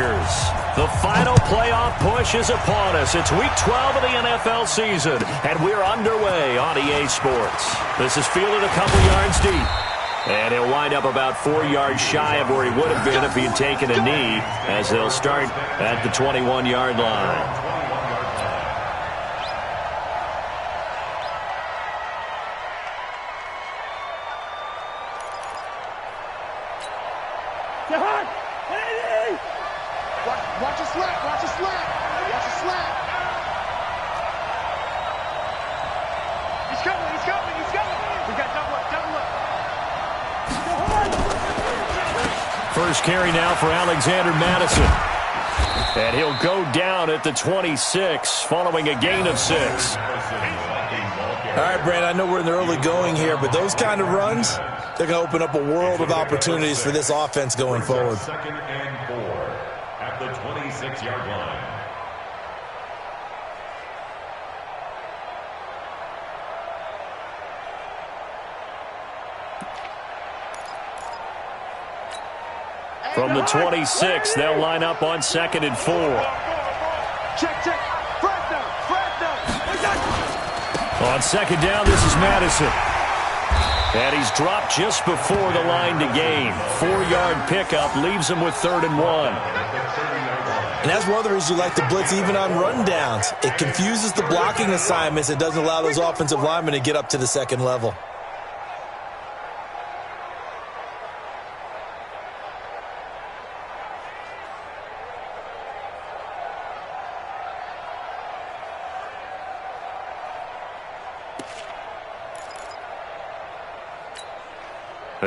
Packers. The final playoff push is upon us. It's Week 12 of the NFL season, and we're underway on EA Sports. This is fielded a couple yards deep, and he'll wind up about 4 yards shy of where he would have been if he had taken a knee, as they'll start at the 21-yard line. Watch a slap, watch a slap, watch a slap. He's coming, he's coming, he's coming. We got double up. First carry now for Alexander Madison. And he'll go down at the 26, following a gain of 6. All right, Brand, I know we're in the early going here, but those kind of runs, they're going to open up a world of opportunities for this offense going forward. Second and 4 at the 26-yard line. From the 26, they'll line up on 2nd and 4. Check, check. Fresno. On 2nd down, this is Madison. And he's dropped just before the line to gain. 4-yard pickup leaves him with 3rd and 1. And that's one of the reasons you like to blitz even on rundowns. It confuses the blocking assignments. It doesn't allow those offensive linemen to get up to the second level.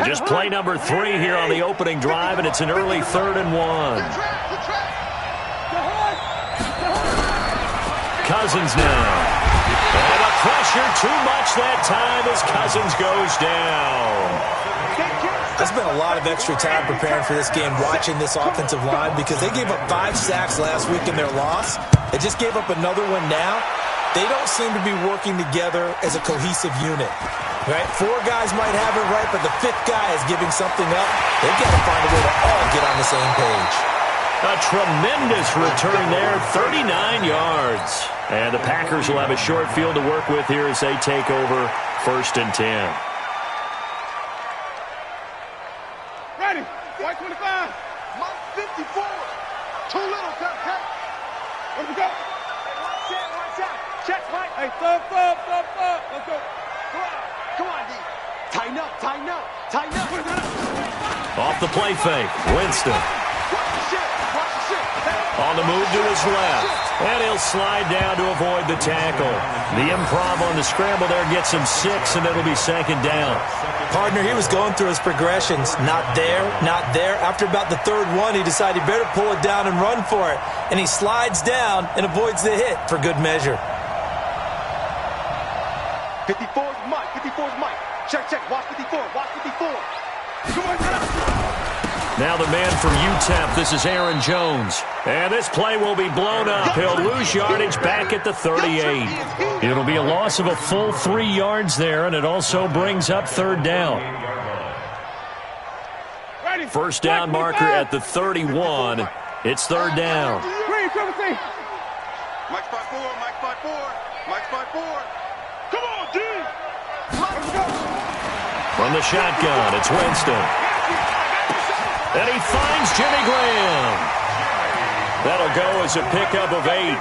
Just play number 3 here on the opening drive, and it's an early 3rd and 1. Cousins now. And the pressure too much that time as Cousins goes down. I spent a lot of extra time preparing for this game, watching this offensive line, because they gave up 5 sacks last week in their loss. They just gave up another one now. They don't seem to be working together as a cohesive unit. Right? 4 guys might have it right, but the 5th guy is giving something up. They've got to find a way to all get on the same page. A tremendous return there, 39 yards. And the Packers will have a short field to work with here as they take over 1st and 10. Ready. White 25. Mark 54. Too little, cut. Where we go? Watch out. Check, Mike. Hey, thumb. Let's go. Come on, D. Tighten up. Off the play fake, Winston. Watch the shit. On the move to his left. And he'll slide down to avoid the tackle. The improv on the scramble there gets him 6, and it'll be 2nd down. Partner, he was going through his progressions. Not there. After about the 3rd one, he decided he better pull it down and run for it. And he slides down and avoids the hit for good measure. 54's Mike. Check. Watch 54. Come on, Now the man from UTEP, this is Aaron Jones. And this play will be blown up. He'll lose yardage back at the 38. It'll be a loss of a full 3 yards there, and it also brings up 3rd down. First down marker at the 31. It's 3rd down. Mike 5-4. Come on, D. From the shotgun, it's Winston. And he finds Jimmy Graham. That'll go as a pickup of 8.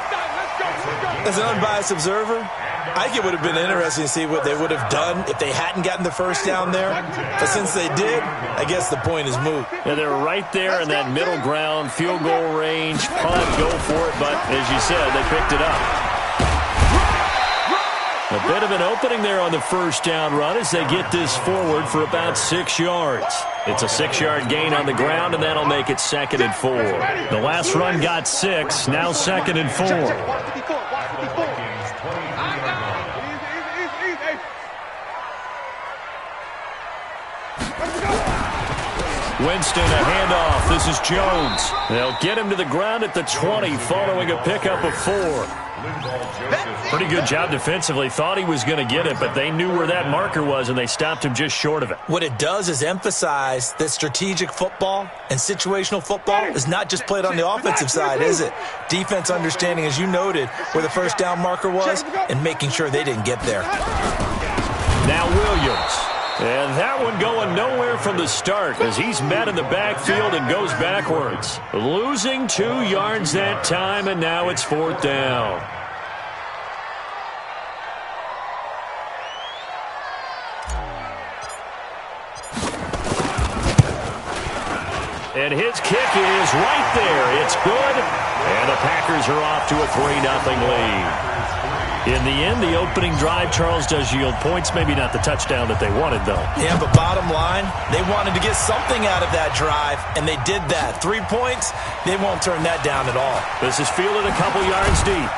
As an unbiased observer, I think it would have been interesting to see what they would have done if they hadn't gotten the first down there. But since they did, I guess the point is moot. Yeah, they're right there in that middle ground, field goal range, punt, go for it. But as you said, they picked it up. A bit of an opening there on the first down run as they get this forward for about 6 yards. It's a 6-yard gain on the ground, and that'll make it 2nd and 4. The last run got 6, now 2nd and 4. Winston, a handoff. This is Jones. They'll get him to the ground at the 20 following a pickup of 4. Pretty good job defensively. Thought he was going to get it, but they knew where that marker was, and they stopped him just short of it. What it does is emphasize that strategic football and situational football is not just played on the offensive side, is it? Defense understanding, as you noted, where the first down marker was and making sure they didn't get there. Now Williams. And that one going nowhere from the start as he's met in the backfield and goes backwards. Losing 2 yards that time, and now it's 4th down. And his kick is right there. It's good. And the Packers are off to a 3-0 lead. In the end, the opening drive, Charles, does yield points. Maybe not the touchdown that they wanted, though. Yeah, but bottom line, they wanted to get something out of that drive, and they did that. 3 points, they won't turn that down at all. This is fielded a couple yards deep.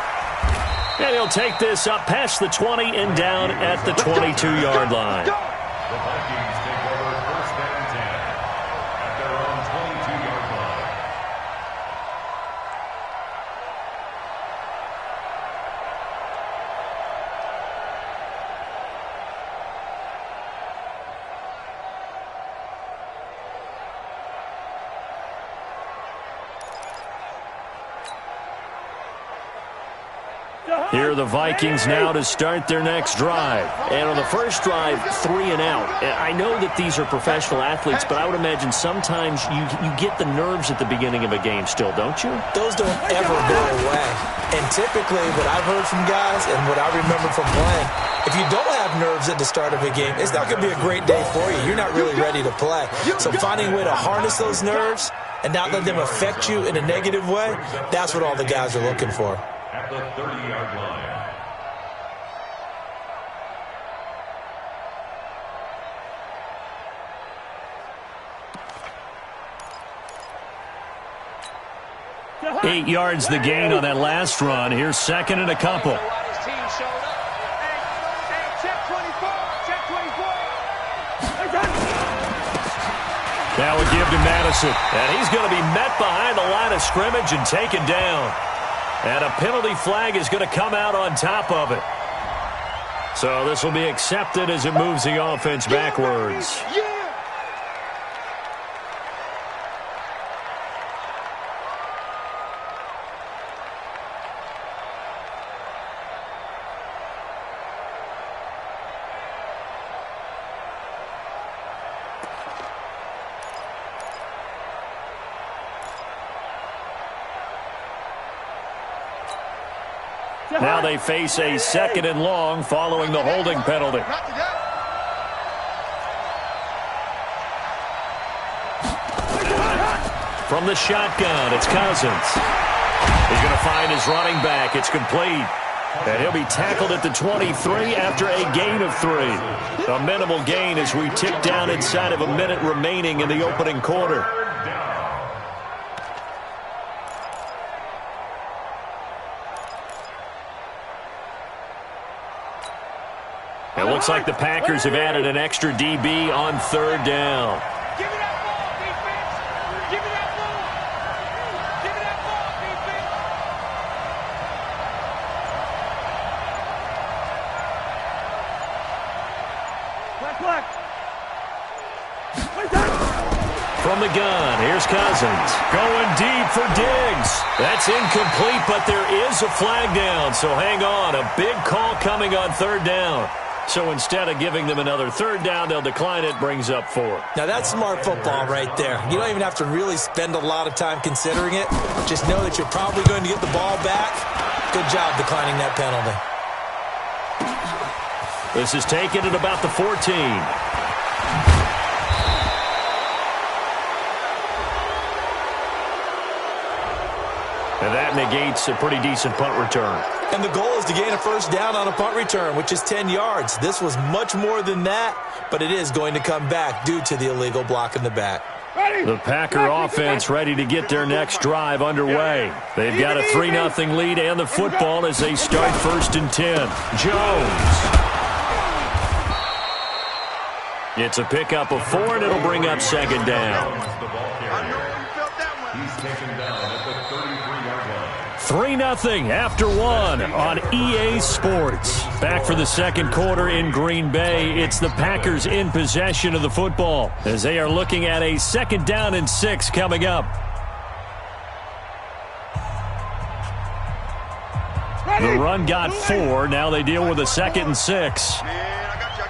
And he'll take this up past the 20 and down at the 22-yard line. The Vikings take over 1st and 10 at their own 22-yard line. Here are the Vikings now to start their next drive. And on the first drive, 3 and out. I know that these are professional athletes, but I would imagine sometimes you get the nerves at the beginning of a game still, don't you? Those don't ever go away. And typically what I've heard from guys and what I remember from playing, if you don't have nerves at the start of a game, it's not going to be a great day for you. You're not really ready to play. So finding a way to harness those nerves and not let them affect you in a negative way, that's what all the guys are looking for. At the 30-yard line. Eight yards the gain on that last run. Here's 2nd and a couple. Now a give to Madison. And he's going to be met behind the line of scrimmage and taken down. And a penalty flag is going to come out on top of it. So this will be accepted as it moves the offense backwards. Now they face a 2nd and long following the holding penalty. From the shotgun, it's Cousins. He's going to find his running back. It's complete. And he'll be tackled at the 23 after a gain of 3. A minimal gain as we tick down inside of a minute remaining in the opening quarter. It looks like the Packers have added an extra DB on 3rd down. Give me that ball, defense! Give me that ball! Give me that ball, defense! From the gun, here's Cousins. Going deep for Diggs. That's incomplete, but there is a flag down, so hang on. A big call coming on 3rd down. So instead of giving them another 3rd down, they'll decline it, brings up 4. Now that's smart football right there. You don't even have to really spend a lot of time considering it. Just know that you're probably going to get the ball back. Good job declining that penalty. This is taken at about the 14. And that negates a pretty decent punt return. And the goal is to gain a 1st down on a punt return, which is 10 yards. This was much more than that, but it is going to come back due to the illegal block in the back. The Packer offense ready to get their next drive underway. They've got a 3-0 lead and the football as they start 1st and 10. Jones. It's a pickup of 4, and it'll bring up second down. The ball carrier. He's taken down at the 33-yard line. 3-0 after 1 on EA Sports. Back for the second quarter in Green Bay. It's the Packers in possession of the football as they are looking at a 2nd down and 6 coming up. The run got 4. Now they deal with a 2nd and 6. Man, I got you.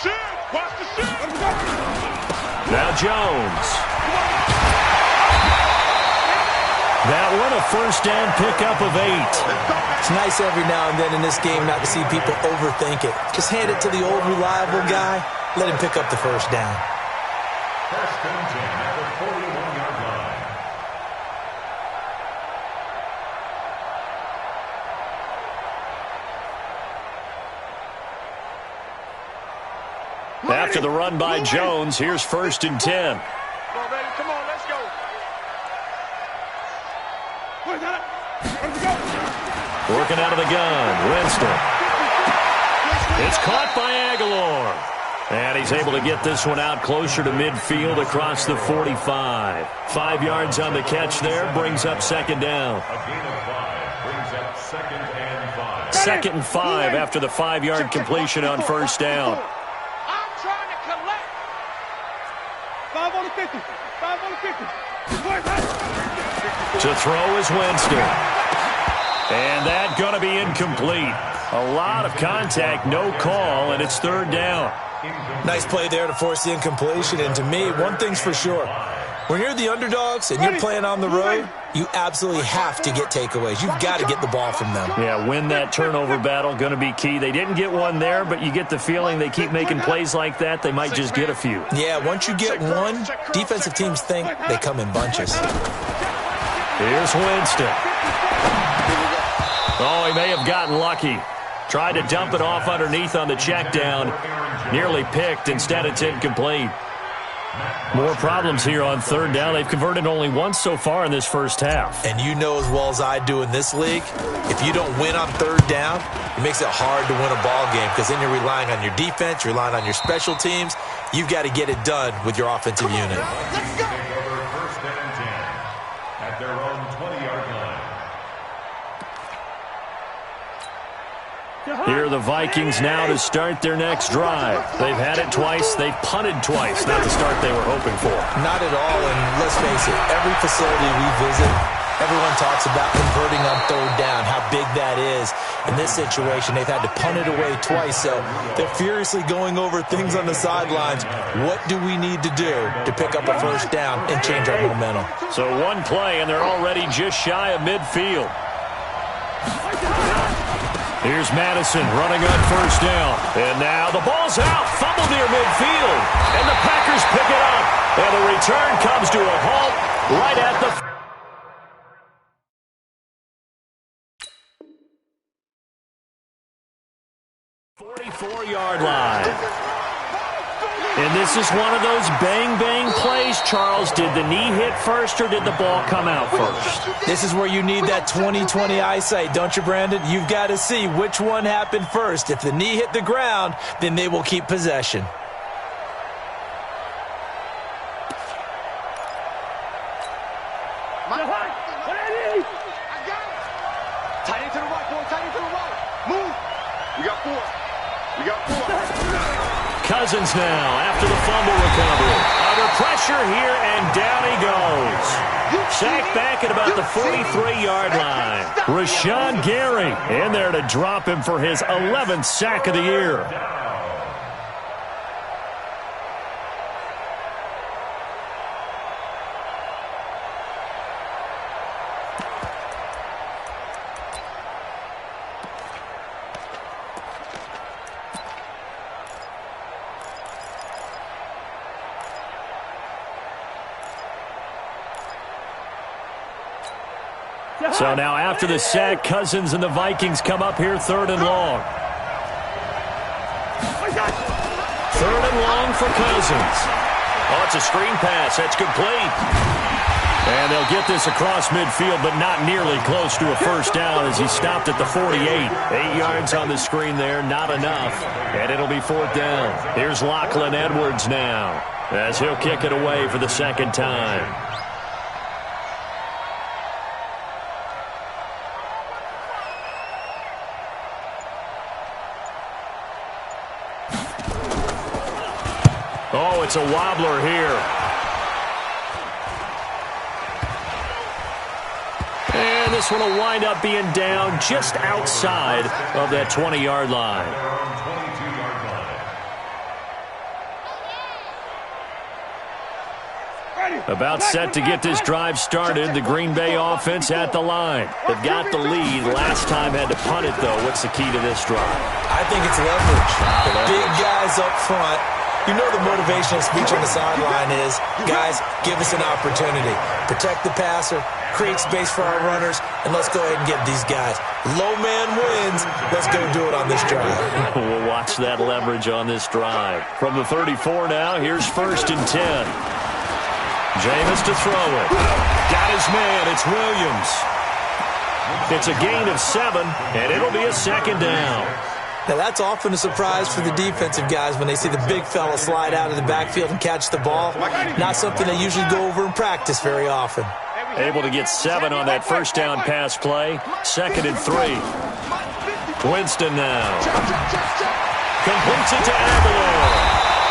Shit, watch the shit. Now Jones. That one a first down pickup of 8. It's nice every now and then in this game not to see people overthink it. Just hand it to the old reliable guy. Let him pick up the first down. First and 10 at the 41-yard line. After the run by Jones, here's 1st and 10. Come on, baby. Come on, let's go. Working out of the gun, Winston. It's caught by Aguilar. And he's able to get this one out closer to midfield across the 45. 5 yards on the catch there, brings up 2nd down. A gain of 5 brings up 2nd and 5. 2nd and 5 after the 5-yard completion on 1st down. I'm trying to collect. 5 on the 50. 5 on the 50. To throw is Winston. And that going to be incomplete. A lot of contact, no call, and it's 3rd down. Nice play there to force the incompletion. And to me, one thing's for sure. When you're the underdogs and you're playing on the road, you absolutely have to get takeaways. You've got to get the ball from them. Yeah, win that turnover battle, going to be key. They didn't get one there, but you get the feeling they keep making plays like that, they might just get a few. Yeah, once you get one, defensive teams think they come in bunches. Here's Winston. Oh, he may have gotten lucky. Tried to dump it off underneath on the check down. Nearly picked. Instead, it's incomplete. More problems here on 3rd down. They've converted only once so far in this first half. And you know as well as I do in this league, if you don't win on 3rd down, it makes it hard to win a ball game because then you're relying on your defense, you're relying on your special teams. You've got to get it done with your offensive unit. Take over 1st and 10 at their own 20-yard line. Here are the Vikings now to start their next drive. They've had it twice. They've punted twice. Not the start they were hoping for. Not at all, and let's face it, every facility we visit, everyone talks about converting on 3rd down, how big that is. In this situation, they've had to punt it away twice, so they're furiously going over things on the sidelines. What do we need to do to pick up a 1st down and change our momentum? So one play, and they're already just shy of midfield. Here's Madison running on 1st down. And now the ball's out. Fumble near midfield. And the Packers pick it up. And the return comes to a halt right at the 44-yard line. And this is one of those bang-bang plays, Charles. Did the knee hit first or did the ball come out first? This is where you need that 20/20 eyesight, don't you, Brandon? You've got to see which one happened first. If the knee hit the ground, then they will keep possession. Tight end to the right, boy. Tight end to the right. Move. We got 4. Cousins now after the fumble recovery. Under pressure here, and down he goes. Sacked back at about the 43-yard line. Rashawn Gary in there to drop him for his 11th sack of the year. So now after the sack, Cousins and the Vikings come up here 3rd and long. 3rd and long for Cousins. Oh, it's a screen pass. That's complete. And they'll get this across midfield, but not nearly close to a first down as he stopped at the 48. 8 yards on the screen there, not enough. And it'll be 4th down. Here's Lachlan Edwards now as he'll kick it away for the second time. Oh, it's a wobbler here. And this one will wind up being down just outside of that 20-yard line. About set to get this drive started. The Green Bay offense at the line. They've got the lead. Last time had to punt it, though. What's the key to this drive? I think it's leverage. The big guys up front. You know the motivational speech on the sideline is, guys, give us an opportunity. Protect the passer, create space for our runners, and let's go ahead and get these guys. Low man wins. Let's go do it on this drive. We'll watch that leverage on this drive. From the 34 now, here's 1st and 10. Jameis to throw it. Got his man. It's Williams. It's a gain of 7, and it'll be a 2nd down. Now, that's often a surprise for the defensive guys when they see the big fella slide out of the backfield and catch the ball. Not something they usually go over in practice very often. Able to get 7 on that first down pass play. 2nd and 3. Winston now. Completes it to Aguilar.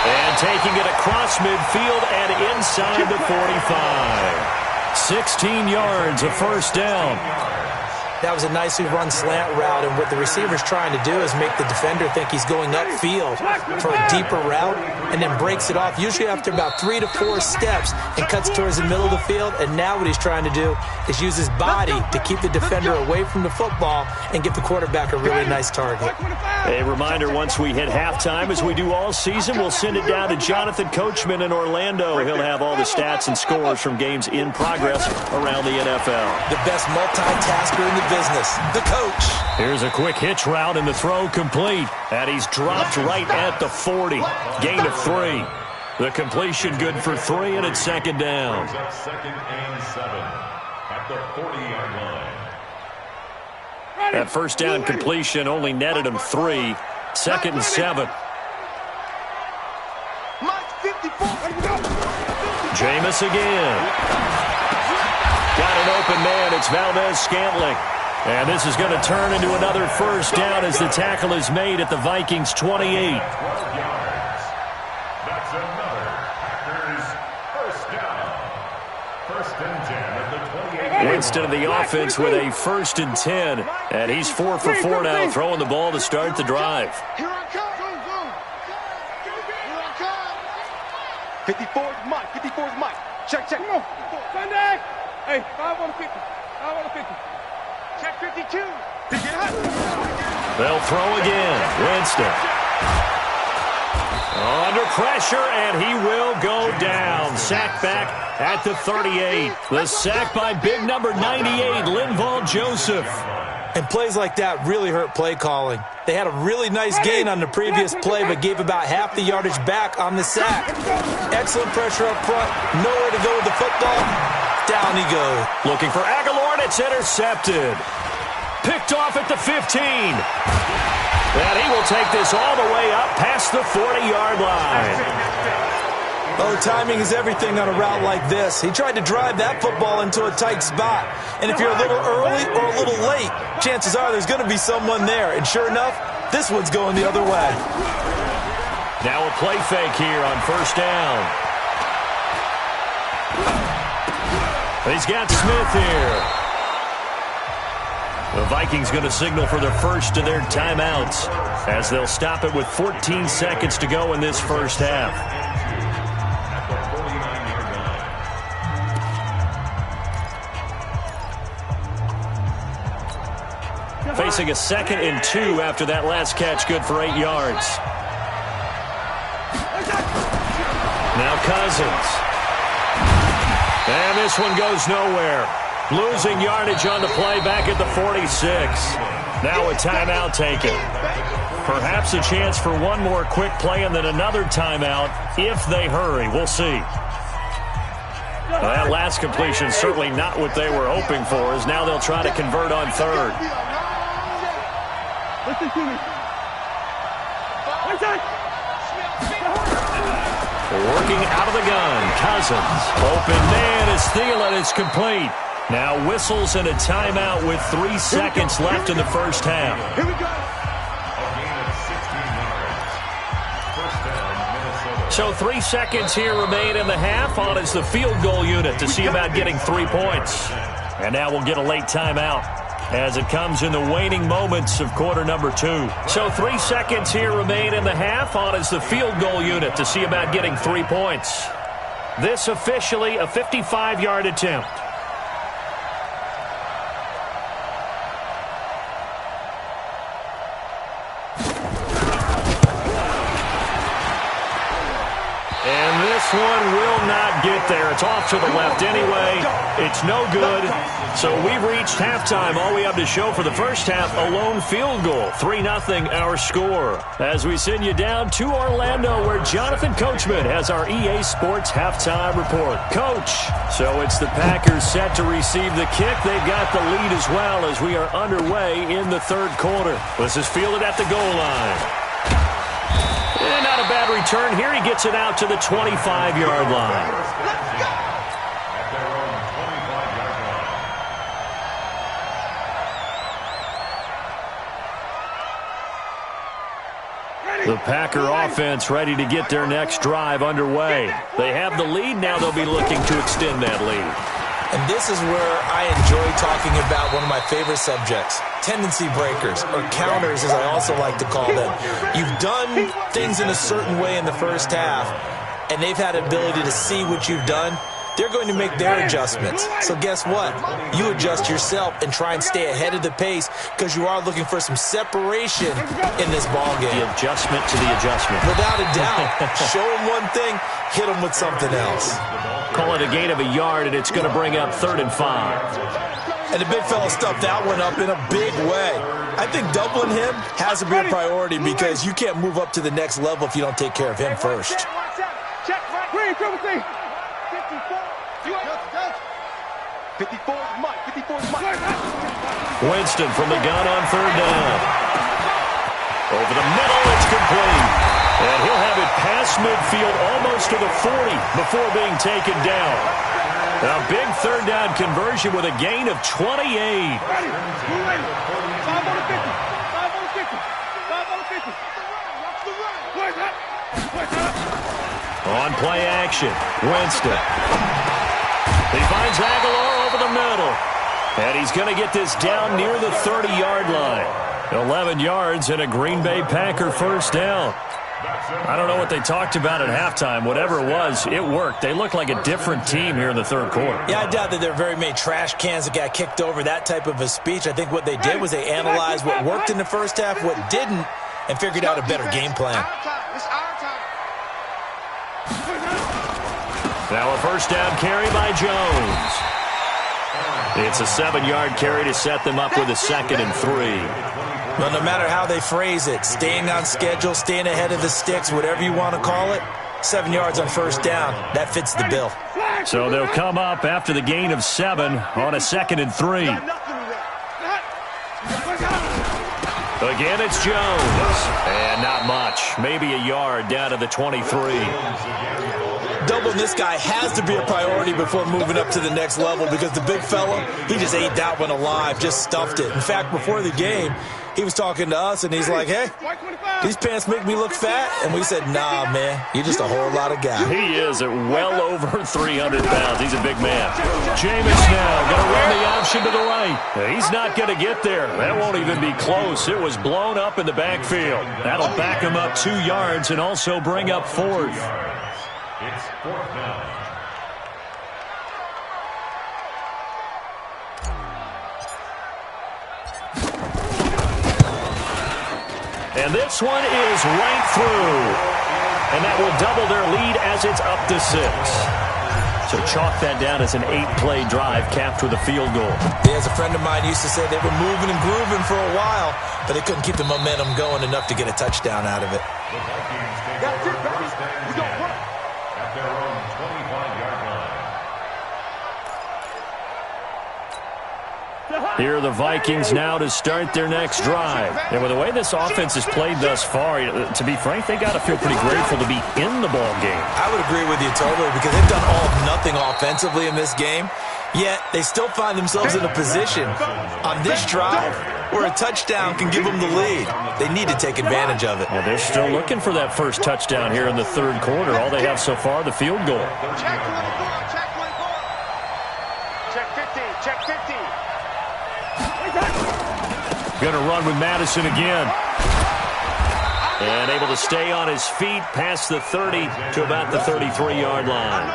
And taking it across midfield and inside the 45. 16 yards of first down. That was a nicely run slant route, and what the receiver's trying to do is make the defender think he's going upfield for a deeper route and then breaks it off, usually after about 3 to 4 steps, and cuts towards the middle of the field. And now what he's trying to do is use his body to keep the defender away from the football and give the quarterback a really nice target. A reminder, once we hit halftime, as we do all season, we'll send it down to Jonathan Coachman in Orlando. He'll have all the stats and scores from games in progress around the NFL. The best multitasker in the business, the coach. Here's a quick hitch route and the throw complete. And he's dropped right at the 40. Gain of 3. The completion good for 3, and it's 2nd down. 2nd and 7 at the 40-yard line. That first down completion only netted him 3. 2nd and 7. Jameis again. Got an open man. It's Valdez-Scantling. And this is going to turn into another first down as the tackle is made at the Vikings' 28. 12 yards. That's another Packers first down. 1st and 10 at the 28. Winston of the offense with a 1st and 10. And he's 4 for 4 now, throwing the ball to start the drive. Here I come. Here I come. 54 is Mike. 54 is Mike. Check. Come on. Sunday. Hey, 5 on the 50. 5 on the 50. Check 52. They'll throw again. Winston. Under pressure, and he will go down. Sack back at the 38. The sack by big number 98, Linval Joseph. And plays like that really hurt play calling. They had a really nice gain on the previous play, but gave about half the yardage back on the sack. Excellent pressure up front. Nowhere to go with the football. Down he goes. Looking for Aguilar, and it's intercepted. Picked off at the 15. And he will take this all the way up past the 40-yard line. Oh, timing is everything on a route like this. He tried to drive that football into a tight spot. And if you're a little early or a little late, chances are there's going to be someone there. And sure enough, this one's going the other way. Now a play fake here on first down. He's got Smith here. The Vikings going to signal for the first of their timeouts as they'll stop it with 14 seconds to go in this first half. Facing a 2nd and 2 after that last catch, good for 8 yards. Now Cousins. And this one goes nowhere. Losing yardage on the play back at the 46. Now a timeout taken. Perhaps a chance for one more quick play and then another timeout if they hurry. We'll see. Well, that last completion certainly not what they were hoping for, as now they'll try to convert on third. Listen to me. One time. Working out of the gun, Cousins. Open man is Thielen. It's complete. Now whistles and a timeout with 3 seconds left in the first half. Here we go. So 3 seconds here remain in the half. On is the field goal unit to see about getting 3 points. And now we'll get a late timeout as it comes in the waning moments of quarter number 2. So 3 seconds here remain in the half. On is the field goal unit to see about getting 3 points. This officially a 55-yard attempt. One will not get there. It's off to the left anyway. It's no good. So we've reached halftime. All we have to show for the first half, a lone field goal. 3-0 our score. As we send you down to Orlando, where Jonathan Coachman has our EA Sports halftime report. Coach, so it's the Packers set to receive the kick. They've got the lead as well as we are underway in the third quarter. This is fielded at the goal line. And not a bad return here. He gets it out to the 25-yard line. The Packer offense ready to get their next drive underway. They have the lead. Now they'll be looking to extend that lead. And this is where I enjoy talking about one of my favorite subjects, tendency breakers, or counters as I also like to call them. You've done things in a certain way in the first half, and they've had the ability to see what you've done. They're going to make their adjustments. So guess what? You adjust yourself and try and stay ahead of the pace because you are looking for some separation in this ballgame. The adjustment to the adjustment. Without a doubt. Show them one thing, hit them with something else. Call it a gain of a yard, and it's going to bring up 3rd and 5. And the big fella stuffed that one up in a big way. I think doubling him has to be a priority because you can't move up to the next level if you don't take care of him first. Check, green, triple C. 54 is Mike. 54 is Mike. Winston from the gun on 3rd down. Over the middle, it's complete. And he'll have it past midfield almost to the 40 before being taken down. A big 3rd down conversion with a gain of 28. Ready. 5 on the 50. 5 on the 50. 5 on the 50. Watch the run. On play action, Winston. He finds Aguilar over the middle. And he's going to get this down near the 30-yard line. 11 yards and a Green Bay Packer first down. I don't know what they talked about at halftime. Whatever it was, it worked. They look like a different team here in the third quarter. Yeah, I doubt that there are very many trash cans that got kicked over, that type of a speech. I think what they did was they analyzed what worked in the first half, what didn't, and figured out a better game plan. Now a first down carry by Jones. It's a 7-yard carry to set them up with a 2nd and 3. Well, no matter how they phrase it, staying on schedule, staying ahead of the sticks, whatever you want to call it, 7 yards on first down, that fits the bill. So they'll come up after the gain of 7 on a 2nd and 3. Again, it's Jones. And not much. Maybe a yard down to the 23. Doubling this guy has to be a priority before moving up to the next level because the big fella, he just ate that one alive, just stuffed it. In fact, before the game, he was talking to us, and he's like, hey, these pants make me look fat. And we said, nah, man, you're just a whole lot of guy. He is at well over 300 pounds. He's a big man. Jameis now going to run the option to the right. He's not going to get there. That won't even be close. It was blown up in the backfield. That'll back him up 2 yards and also bring up 4th. It's 4th down. And this one is right through. And that will double their lead as it's up to 6. So chalk that down as an 8-play drive capped with a field goal. Yeah, as a friend of mine used to say, they were moving and grooving for a while, but they couldn't keep the momentum going enough to get a touchdown out of it. The Vikings take over first and 10 at their own 25-yard line. Here are the Vikings now to start their next drive. And with the way this offense has played thus far, to be frank, they got to feel pretty grateful to be in the ball game. I would agree with you totally because they've done all of nothing offensively in this game, yet they still find themselves in a position on this drive where a touchdown can give them the lead. They need to take advantage of it. Well, they're still looking for that first touchdown here in the third quarter. All they have so far, the field goal. Check 24, check 24. Check 50, check 50. Going to run with Madison again. And able to stay on his feet past the 30 to about the 33-yard line.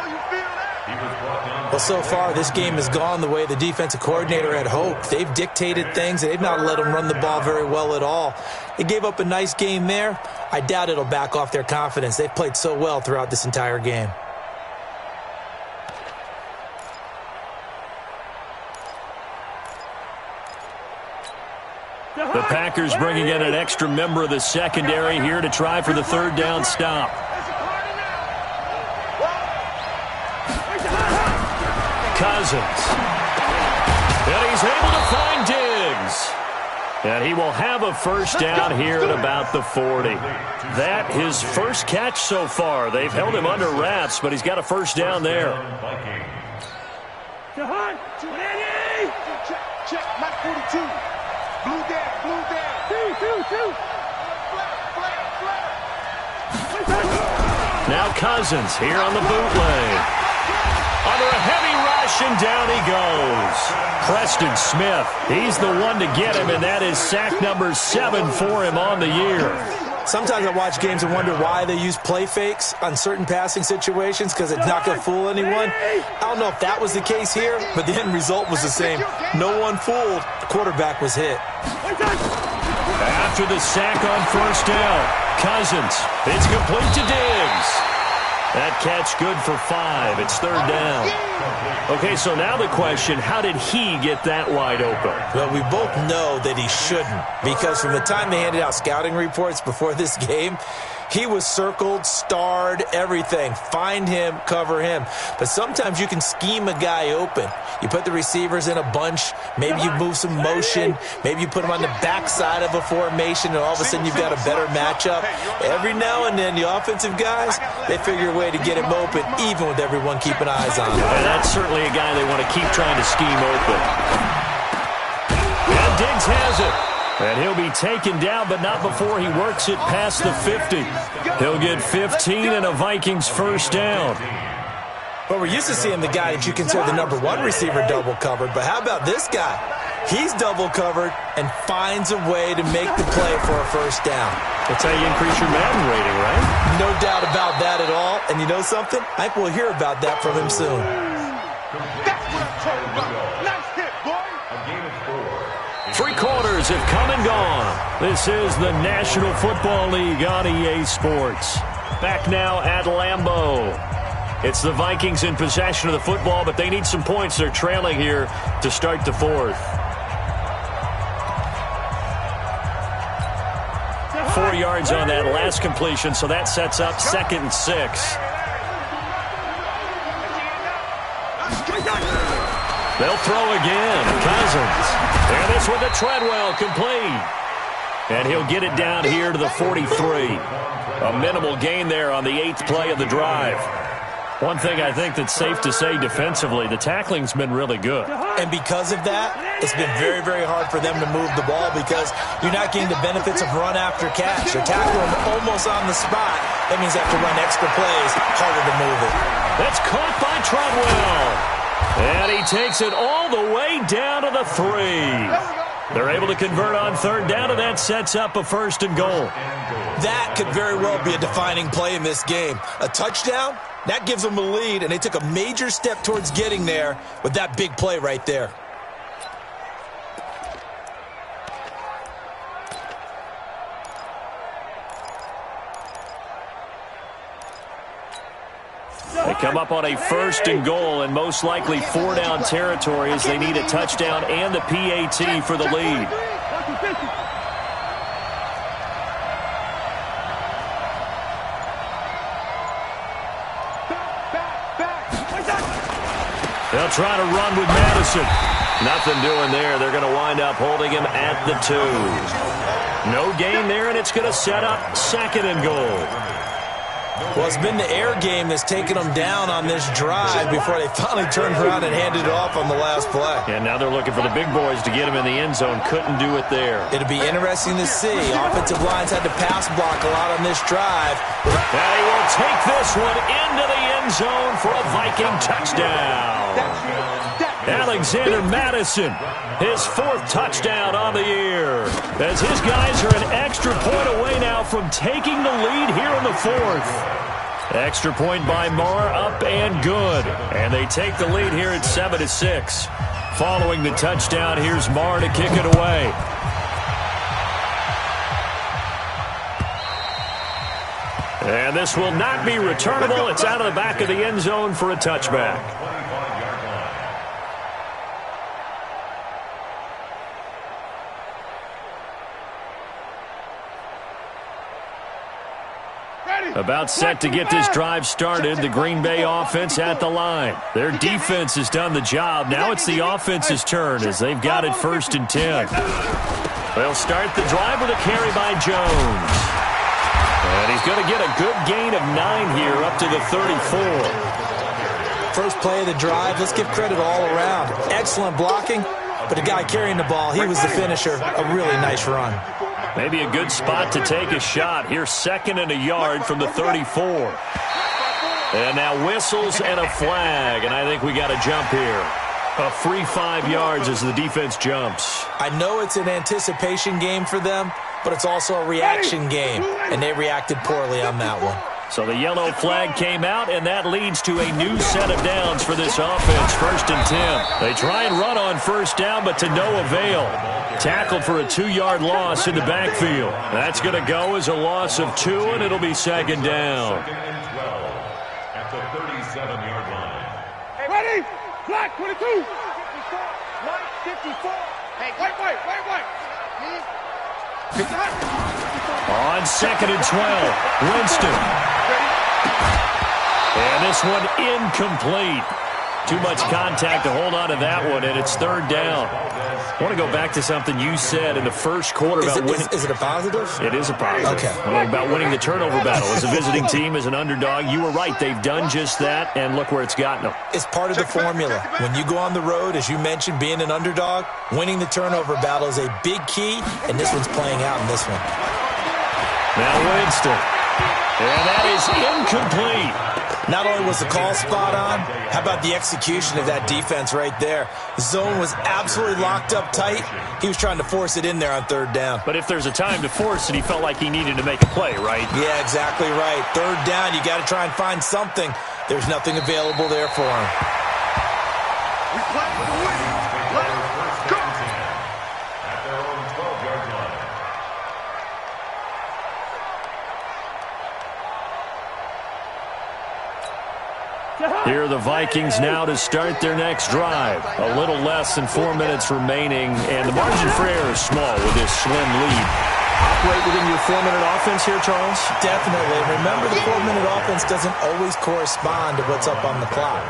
Well, so far, this game has gone the way the defensive coordinator had hoped. They've dictated things. They've not let them run the ball very well at all. They gave up a nice game there. I doubt it'll back off their confidence. They've played so well throughout this entire game. The Packers bringing in an extra member of the secondary here to try for the third down stop. Cousins. And he's able to find Diggs. And he will have a first down here at about the 40. That his first catch so far. They've held him under wraps, but he's got a first down there. Check, Mike 42. Blue down, blue down. Two. Flag. Now Cousins here on the bootleg. Under a heavy rush, and down he goes. Preston Smith, he's the one to get him, and that is sack number 7 for him on the year. Sometimes I watch games and wonder why they use play fakes on certain passing situations because it's not going to fool anyone. I don't know if that was the case here, but the end result was the same. No one fooled. The quarterback was hit. After the sack on first down, Cousins, it's complete to Diggs. That catch good for 5. It's third down. Okay, so now the question, how did he get that wide open? Well, we both know that he shouldn't because from the time they handed out scouting reports before this game, he was circled, starred, everything. Find him, cover him. But sometimes you can scheme a guy open. You put the receivers in a bunch. Maybe you move some motion. Maybe you put them on the backside of a formation, and all of a sudden you've got a better matchup. Every now and then, the offensive guys, they figure a way to get him open, even with everyone keeping eyes on him. And that's certainly a guy they want to keep trying to scheme open. And Diggs has it. And he'll be taken down, but not before he works it past the 50. He'll get 15 and a Vikings first down. Well, we're used to seeing the guy that you consider the number 1 receiver double covered, but how about this guy? He's double covered and finds a way to make the play for a first down. That's how you increase your Madden rating, right? No doubt about that at all. And you know something? I think we'll hear about that from him soon. That's what I'm talking about. Nice hit, boy. A game of 4. 3 quarters have come and gone. This is the National Football League on EA Sports. Back now at Lambeau. It's the Vikings in possession of the football, but they need some points. They're trailing here to start the fourth. 4 yards on that last completion, so that sets up 2nd and 6. They'll throw again. Cousins. And this one to Treadwell, complete. And he'll get it down here to the 43. A minimal gain there on the 8th play of the drive. One thing I think that's safe to say defensively, the tackling's been really good. And because of that, it's been very, very hard for them to move the ball because you're not getting the benefits of run after catch. You're tackling them almost on the spot. That means they have to run extra plays, harder to move it. That's caught by Treadwell. And he takes it all the way down to the 3. They're able to convert on third down, and that sets up a 1st and goal. That could very well be a defining play in this game. A touchdown, that gives them a lead, and they took a major step towards getting there with that big play right there. They come up on a 1st and goal, and most likely 4-down territory as they need a touchdown and the PAT for the lead. They'll try to run with Madison. Nothing doing there. They're going to wind up holding him at the 2. No gain there, and it's going to set up 2nd and goal. Well, it's been the air game that's taken them down on this drive before they finally turned around and handed it off on the last play. And now they're looking for the big boys to get him in the end zone. Couldn't do it there. It'll be interesting to see. Offensive lines had to pass block a lot on this drive. And he will take this one into the end zone for a Viking touchdown. Alexander Madison, his 4th touchdown on the year, as his guys are an extra point away now from taking the lead here in the 4th. Extra point by Marr, up and good. And they take the lead here at 7-6. Following the touchdown, here's Marr to kick it away. And this will not be returnable. It's out of the back of the end zone for a touchback. About set to get this drive started. The Green Bay offense at the line. Their defense has done the job. Now it's the offense's turn as they've got it 1st and 10. They'll start the drive with a carry by Jones. And he's going to get a good gain of 9 here up to the 34. First play of the drive, let's give credit all around. Excellent blocking, but the guy carrying the ball, he was the finisher. A really nice run. Maybe a good spot to take a shot. Here's 2nd and a yard from the 34. And now whistles and a flag, and I think we got a jump here. A free 5 yards as the defense jumps. I know it's an anticipation game for them, but it's also a reaction game, and they reacted poorly on that one. So the yellow flag came out, and that leads to a new set of downs for this offense, 1st and 10. They try and run on 1st down, but to no avail. Tackled for a 2-yard loss in the backfield. That's going to go as a loss of 2, and it'll be 2nd down. 2nd and 12 at the 37-yard line. Ready? Flag 22. 54. Hey, wait. On 2nd and 12, Winston. And this one incomplete. Too much contact to hold on to that one, and it's 3rd down. I want to go back to something you said in the first quarter about winning. Is it a positive? It is a positive. Okay. About winning the turnover battle. As a visiting team, as an underdog, you were right. They've done just that, and look where it's gotten them. It's part of the formula. When you go on the road, as you mentioned, being an underdog, winning the turnover battle is a big key, and this one's playing out in this one. Now Winston. And that is incomplete. Not only was the call spot on, how about the execution of that defense right there? The zone was absolutely locked up tight. He was trying to force it in there on 3rd down. But if there's a time to force it, he felt like he needed to make a play, right? Yeah, exactly right. 3rd down, you got to try and find something. There's nothing available there for him. We play for the win. Let's go. At their own 12-yard line. Here are the Vikings now to start their next drive. A little less than 4 minutes remaining, and the margin for error is small with this slim lead. Operate within your 4-minute offense here, Charles? Definitely. Remember, the 4-minute offense doesn't always correspond to what's up on the clock.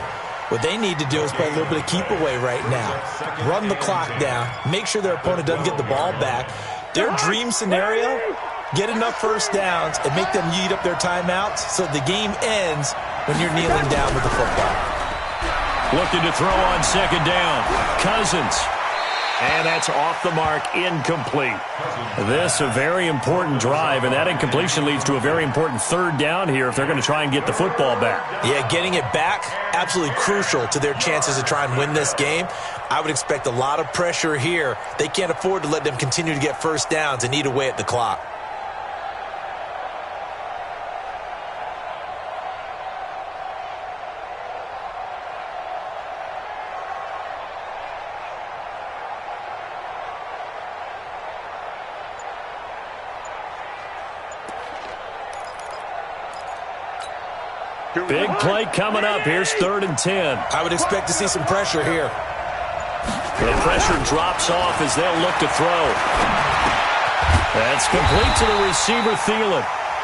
What they need to do is play a little bit of keep away right now. Run the clock down. Make sure their opponent doesn't get the ball back. Their dream scenario, get enough 1st downs and make them eat up their timeouts so the game ends when you're kneeling down with the football. Looking to throw on 2nd down. Cousins. And that's off the mark, incomplete. This a very important drive, and that incompletion leads to a very important 3rd down here if they're going to try and get the football back. Yeah, getting it back, absolutely crucial to their chances to try and win this game. I would expect a lot of pressure here. They can't afford to let them continue to get 1st downs and eat away at the clock. Big play coming up. Here's 3rd and 10. I would expect to see some pressure here. The pressure drops off as they'll look to throw. That's complete to the receiver, Thielen.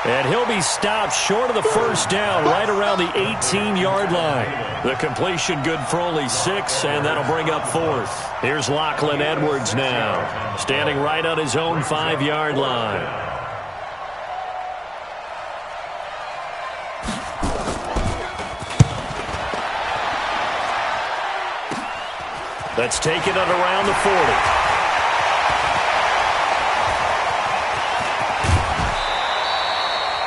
And he'll be stopped short of the first down, right around the 18-yard line. The completion good for only 6, and that'll bring up 4th. Here's Lachlan Edwards now, standing right on his own 5-yard line. Let's take it at around the 40.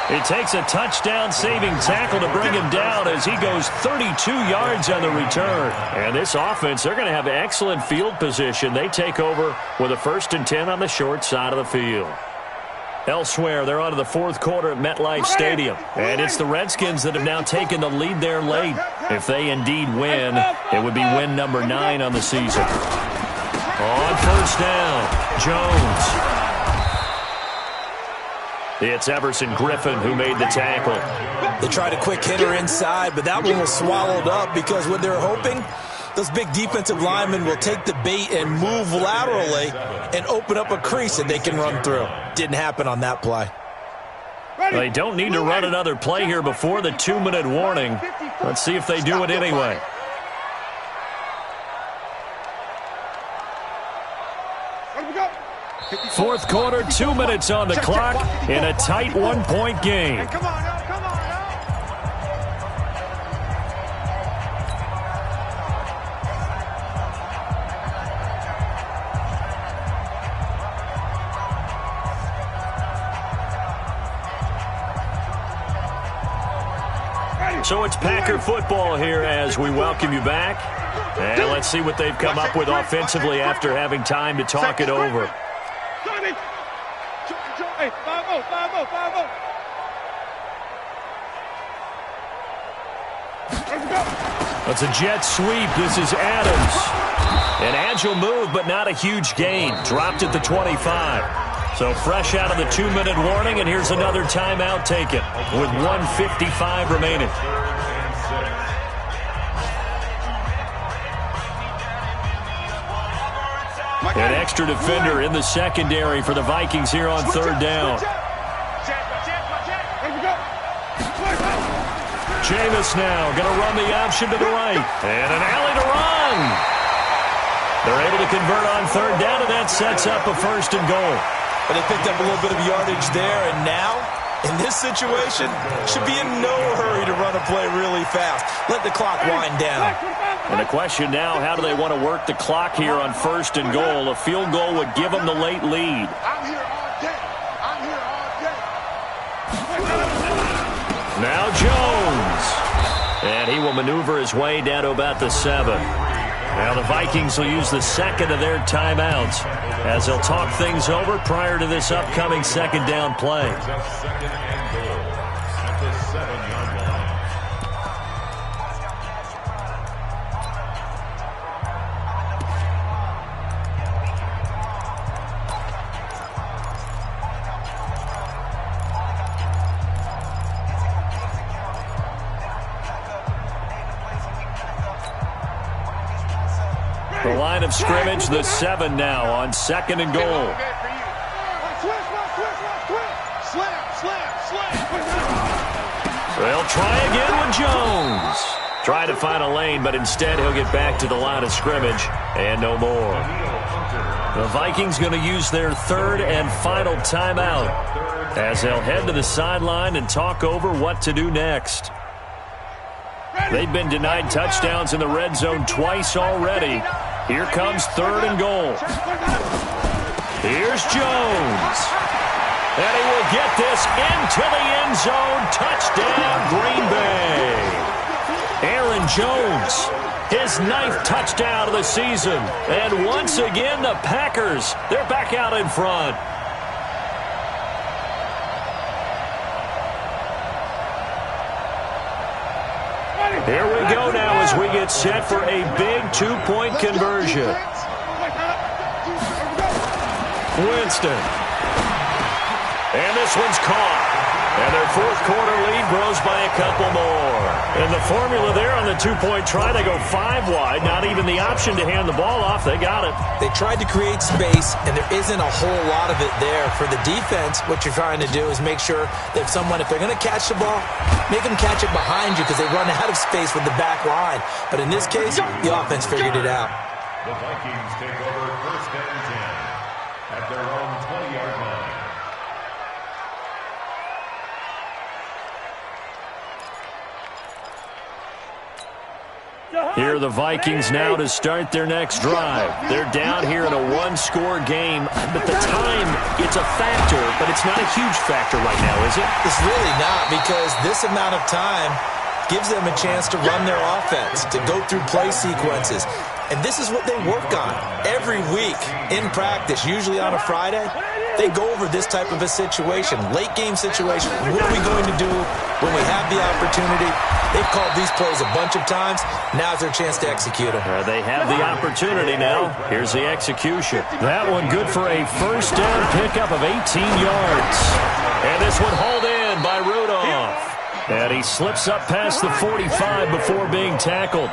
It takes a touchdown-saving tackle to bring him down as he goes 32 yards on the return. And this offense, they're going to have excellent field position. They take over with a 1st and 10 on the short side of the field. Elsewhere, they're on to the 4th quarter at MetLife Stadium. And it's the Redskins that have now taken the lead there late. If they indeed win, it would be win number 9 on the season. On 1st down, Jones. It's Everson Griffin who made the tackle. They tried a quick hitter inside, but that one was swallowed up because what they're hoping, those big defensive linemen will take the bait and move laterally and open up a crease that they can run through. Didn't happen on that play. They don't need to run another play here before the 2-minute warning. Let's see if they do it anyway. Fourth quarter, 2 minutes on the clock in a tight 1-point game. Come on, come on. So it's Packer football here as we welcome you back. And let's see what they've come up with offensively after having time to talk it over. Hey, 5-0, 5-0, 5-0. That's a jet sweep. This is Adams. An agile move, but not a huge gain. Dropped at the 25. So fresh out of the 2-minute warning, and here's another timeout taken with 1:55 remaining. An extra defender in the secondary for the Vikings here on 3rd down. Jameis now going to run the option to the right. And an alley to run. They're able to convert on 3rd down, and that sets up a 1st and goal. But they picked up a little bit of yardage there, and now, in this situation, should be in no hurry to run a play really fast. Let the clock wind down. And the question now, how do they want to work the clock here on 1st and goal? A field goal would give them the late lead. I'm here all day. I'm here all day. Now Jones. And he will maneuver his way down to about the 7. Now the Vikings will use the 2nd of their timeouts as they'll talk things over prior to this upcoming 2nd down play. 2nd and goal at the 7-yard line. The line of scrimmage, the 7 now on 2nd and goal. They'll try again with Jones. Try to find a lane, but instead he'll get back to the line of scrimmage and no more. The Vikings going to use their 3rd and final timeout as they'll head to the sideline and talk over what to do next. They've been denied touchdowns in the red zone twice already. Here comes 3rd and goal. Here's Jones. And he will get this into the end zone. Touchdown, Green Bay. Aaron Jones, his 9th touchdown of the season. And once again, the Packers, they're back out in front. Here we go now as we get set for a big 2-point conversion. Winston. And this one's caught. And their fourth quarter lead grows by a couple more. And the formula there on the two-point try, they go 5 wide. Not even the option to hand the ball off. They got it. They tried to create space, and there isn't a whole lot of it there. For the defense, what you're trying to do is make sure that if they're going to catch the ball, make them catch it behind you because they run out of space with the back line. But in this case, the offense figured it out. The Vikings take over first and 10 at their own 20-yard line. Here are the Vikings now to start their next drive. They're down here in a one-score game, but the time, it's a factor, but it's not a huge factor right now, is it? It's really not, because this amount of time gives them a chance to run their offense, to go through play sequences. And this is what they work on every week in practice, usually on a Friday. They go over this type of a situation, late game situation. What are we going to do when we have the opportunity? They've called these plays a bunch of times. Now's their chance to execute them. They have the opportunity now. Here's the execution. That one good for a first down pickup of 18 yards. And this one hauled in by Rudolph. And he slips up past the 45 before being tackled.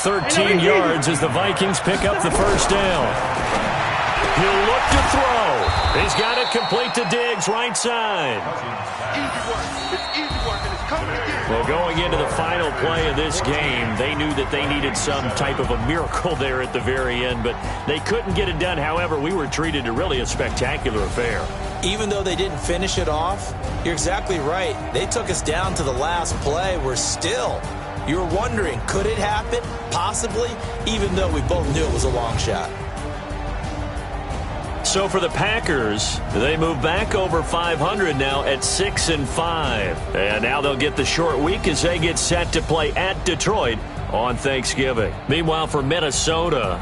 13 yards as the Vikings pick up the first down. He'll look to throw. He's got it complete to Diggs, right side. Easy work. It's easy work, and it's coming again. Well, going into the final play of this game, they knew that they needed some type of a miracle there at the very end, but they couldn't get it done. However, we were treated to really a spectacular affair. Even though they didn't finish it off, you're exactly right. They took us down to the last play. We're still... You were wondering, could it happen? Possibly, even though we both knew it was a long shot. So for the Packers, they move back over 500 now at 6-5. And now they'll get the short week as they get set to play at Detroit on Thanksgiving. Meanwhile, for Minnesota,